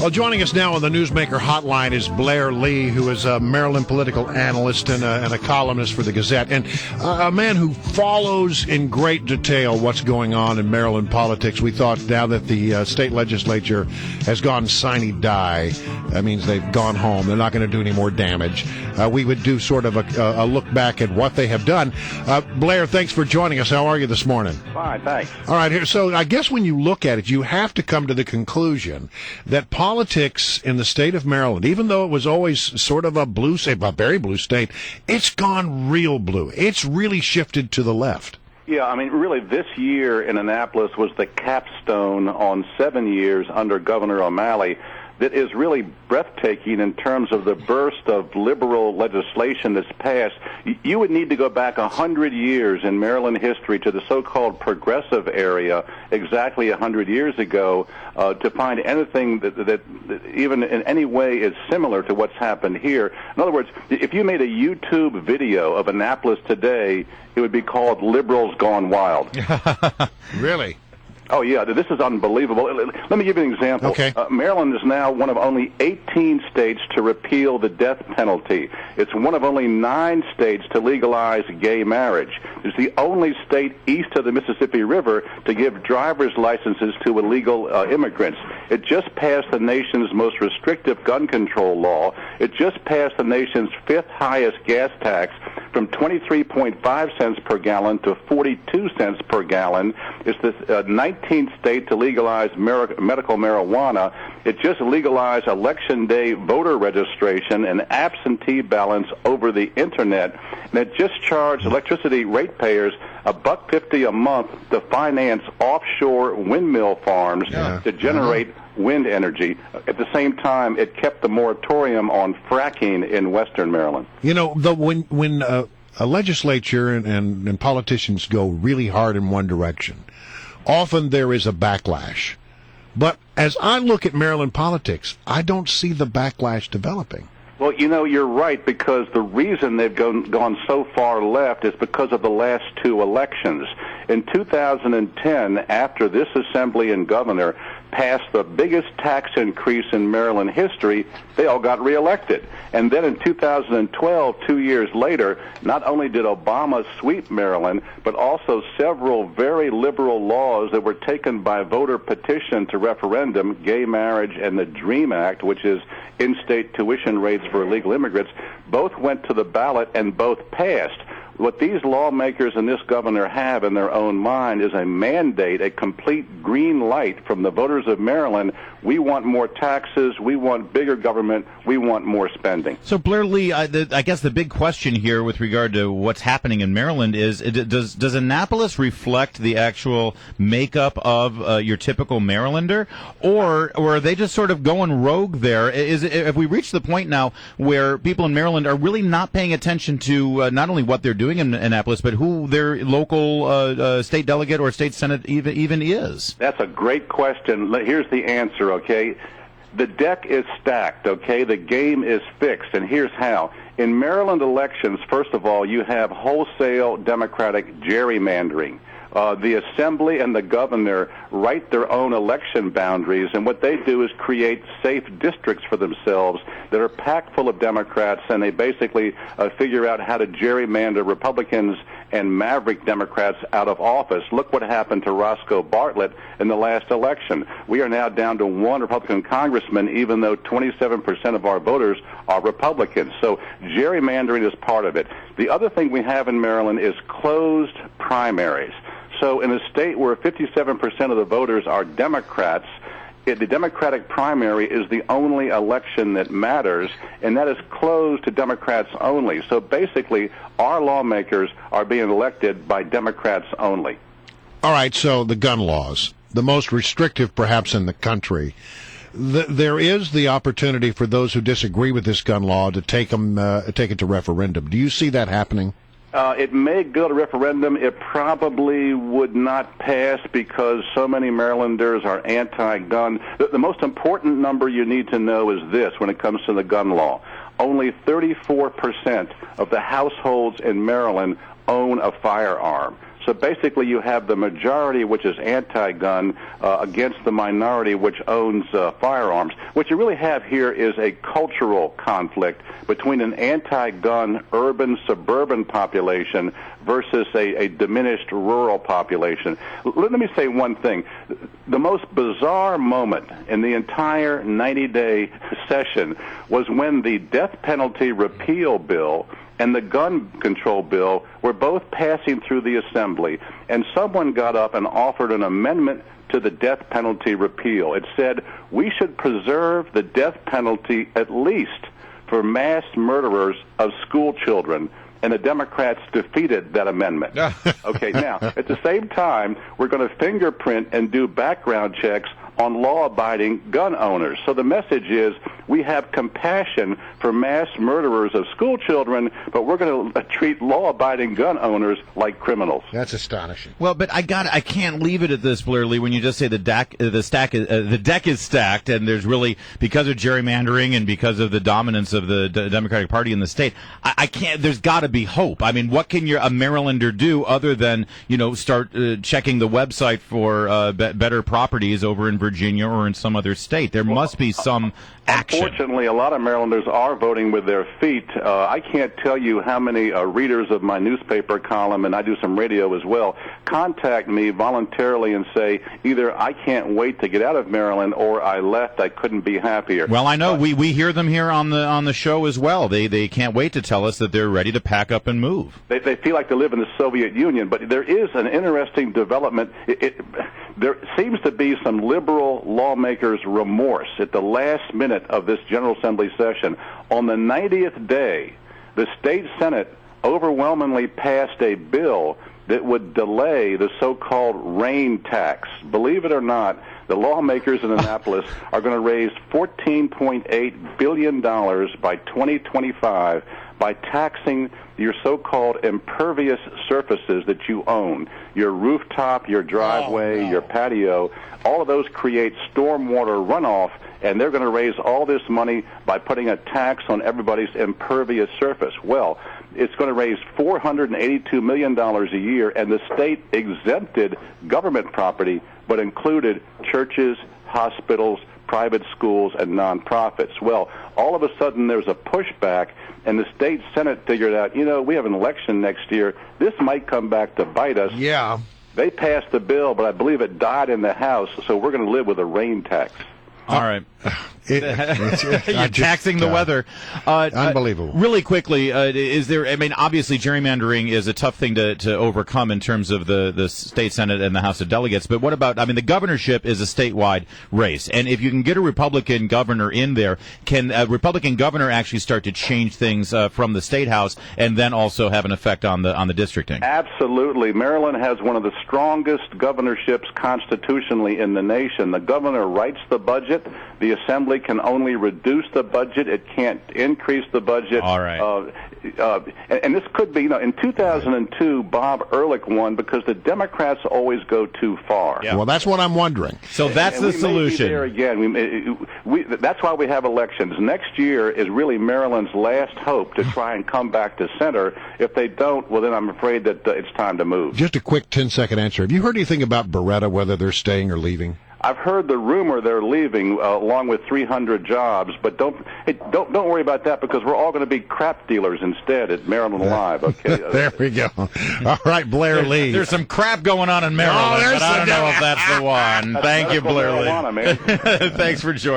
Well, joining us now on the Newsmaker Hotline is Blair Lee, who is a Maryland political analyst and a columnist for the Gazette, and a man who follows in great detail what's going on in Maryland politics. We thought now that the state legislature has gone sine die, that means they've gone home, they're not going to do any more damage, we would do sort of a look back at what they have done. Blair, thanks for joining us. How are you this morning? Fine, thanks. All right, here. So I guess when you look at it, you have to come to the conclusion that politics in the state of Maryland, even though it was always sort of a blue state, a very blue state, it's gone real blue. It's really shifted to the left. Yeah, I mean, really, this year in Annapolis was the capstone on 7 years under Governor O'Malley that is really breathtaking in terms of the burst of liberal legislation that's passed. You would need to go back 100 years in Maryland history to the so-called progressive area exactly 100 years ago to find anything that even in any way is similar to what's happened here. In other words, if you made a YouTube video of Annapolis today, it would be called Liberals Gone Wild. Really? Oh, yeah, this is unbelievable. Let me give you an example. Okay. Maryland is now one of only 18 states to repeal the death penalty. It's one of only 9 states to legalize gay marriage. It's the only state east of the Mississippi River to give driver's licenses to illegal immigrants. It just passed the nation's most restrictive gun control law. It just passed the nation's 5th highest gas tax from 23.5 cents per gallon to 42 cents per gallon. It's the 19th state to legalize medical marijuana. It just legalized election day voter registration and absentee ballots over the internet. And it just charged electricity ratepayers $1.50 a month to finance offshore windmill farms to generate wind energy. At the same time, it kept the moratorium on fracking in western Maryland. You know, when a legislature and politicians go really hard in one direction, often there is a backlash. But as I look at Maryland politics, I don't see the backlash developing. Well, you know, you're right, because the reason they've gone so far left is because of the last 2 elections. In 2010, after this assembly and governor passed the biggest tax increase in Maryland history, they all got reelected. And then in 2012, 2 years later, not only did Obama sweep Maryland, but also several very liberal laws that were taken by voter petition to referendum, gay marriage and the DREAM Act, which is in-state tuition rates for illegal immigrants, both went to the ballot and both passed. What these lawmakers and this governor have in their own mind is a mandate, a complete green light from the voters of Maryland. We want more taxes, we want bigger government, we want more spending. So, Blair Lee, I guess the big question here with regard to what's happening in Maryland is, does Annapolis reflect the actual makeup of your typical Marylander, or are they just sort of going rogue there? Have we reached the point now where people in Maryland are really not paying attention to not only what they're doing in Annapolis, but who their local state delegate or state senate even is? That's a great question. Here's the answer, okay? The deck is stacked, okay? The game is fixed, and here's how. In Maryland elections, first of all, you have wholesale Democratic gerrymandering. The Assembly and the governor write their own election boundaries, and what they do is create safe districts for themselves that are packed full of Democrats, and they basically figure out how to gerrymander Republicans and maverick Democrats out of office. Look what happened to Roscoe Bartlett in the last election. We are now down to 1 Republican congressman, even though 27% of our voters are Republicans. So gerrymandering is part of it. The other thing we have in Maryland is closed primaries. So in a state where 57% of the voters are Democrats, the Democratic primary is the only election that matters, and that is closed to Democrats only. So basically, our lawmakers are being elected by Democrats only. All right, so the gun laws, the most restrictive perhaps in the country. There is the opportunity for those who disagree with this gun law to take it to referendum. Do you see that happening? It may go to referendum. It probably would not pass because so many Marylanders are anti-gun. The most important number you need to know is this when it comes to the gun law. Only 34% of the households in Maryland own a firearm. So basically you have the majority, which is anti-gun, against the minority, which owns firearms. What you really have here is a cultural conflict between an anti-gun urban suburban population versus a diminished rural population. Let me say one thing. The most bizarre moment in the entire 90-day session was when the death penalty repeal bill and the gun control bill were both passing through the assembly, and someone got up and offered an amendment to the death penalty repeal. It said we should preserve the death penalty at least for mass murderers of school children, and the Democrats defeated that amendment. Okay, now, at the same time, we're going to fingerprint and do background checks on law-abiding gun owners. So the message is we have compassion for mass murderers of school children, but we're going to treat law-abiding gun owners like criminals. That's astonishing. Well, but I can't leave it at this, Blair Lee. When you just say the deck is stacked, and there's really, because of gerrymandering and because of the dominance of the Democratic Party in the state, I can't. There's got to be hope. I mean, what can a Marylander do other than start checking the website for better properties over in Virginia or in some other state? There must be some action. Unfortunately, a lot of Marylanders are voting with their feet. I can't tell you how many readers of my newspaper column, and I do some radio as well, contact me voluntarily and say either I can't wait to get out of Maryland or I left, I couldn't be happier. Well, I know we hear them here on the show as well. They can't wait to tell us that they're ready to pack up and move. They feel like they live in the Soviet Union, but there is an interesting development. There seems to be some liberal lawmakers' remorse at the last minute of this General Assembly session. On the 90th day, the state Senate overwhelmingly passed a bill that would delay the so-called rain tax. Believe it or not, the lawmakers in Annapolis are going to raise $14.8 billion by 2025 by taxing your so-called impervious surfaces that you own, your rooftop, your driveway, your patio. All of those create stormwater runoff, and they're going to raise all this money by putting a tax on everybody's impervious surface. Well, it's going to raise $482 million a year, and the state exempted government property but included churches, hospitals, private schools, and nonprofits. Well, all of a sudden there's a pushback, and the state Senate figured out, we have an election next year. This might come back to bite us. Yeah. They passed the bill, but I believe it died in the House, so we're going to live with a rain tax. All right. You're taxing the weather. Unbelievable. Really quickly, is there, obviously gerrymandering is a tough thing to overcome in terms of the state Senate and the House of Delegates, but what about, the governorship is a statewide race, and if you can get a Republican governor in there, can a Republican governor actually start to change things from the state house and then also have an effect on the districting? Absolutely. Maryland has one of the strongest governorships constitutionally in the nation. The governor writes the budget. The Assembly can only reduce the budget. It can't increase the budget. All right. And this could be, in 2002, Bob Ehrlich won because the Democrats always go too far. Yeah. Well, that's what I'm wondering. So that's the solution. There again. That's why we have elections. Next year is really Maryland's last hope to try and come back to center. If they don't, well, then I'm afraid that it's time to move. Just a quick 10-second answer. Have you heard anything about Beretta, whether they're staying or leaving? I've heard the rumor they're leaving along with 300 jobs, but don't worry about that because we're all going to be crap dealers instead at Maryland Live. Okay. There we go. All right, Blair Lee. There's some crap going on in Maryland, but I don't know if that's the one. Thank you, Blair Lee. Thanks for joining.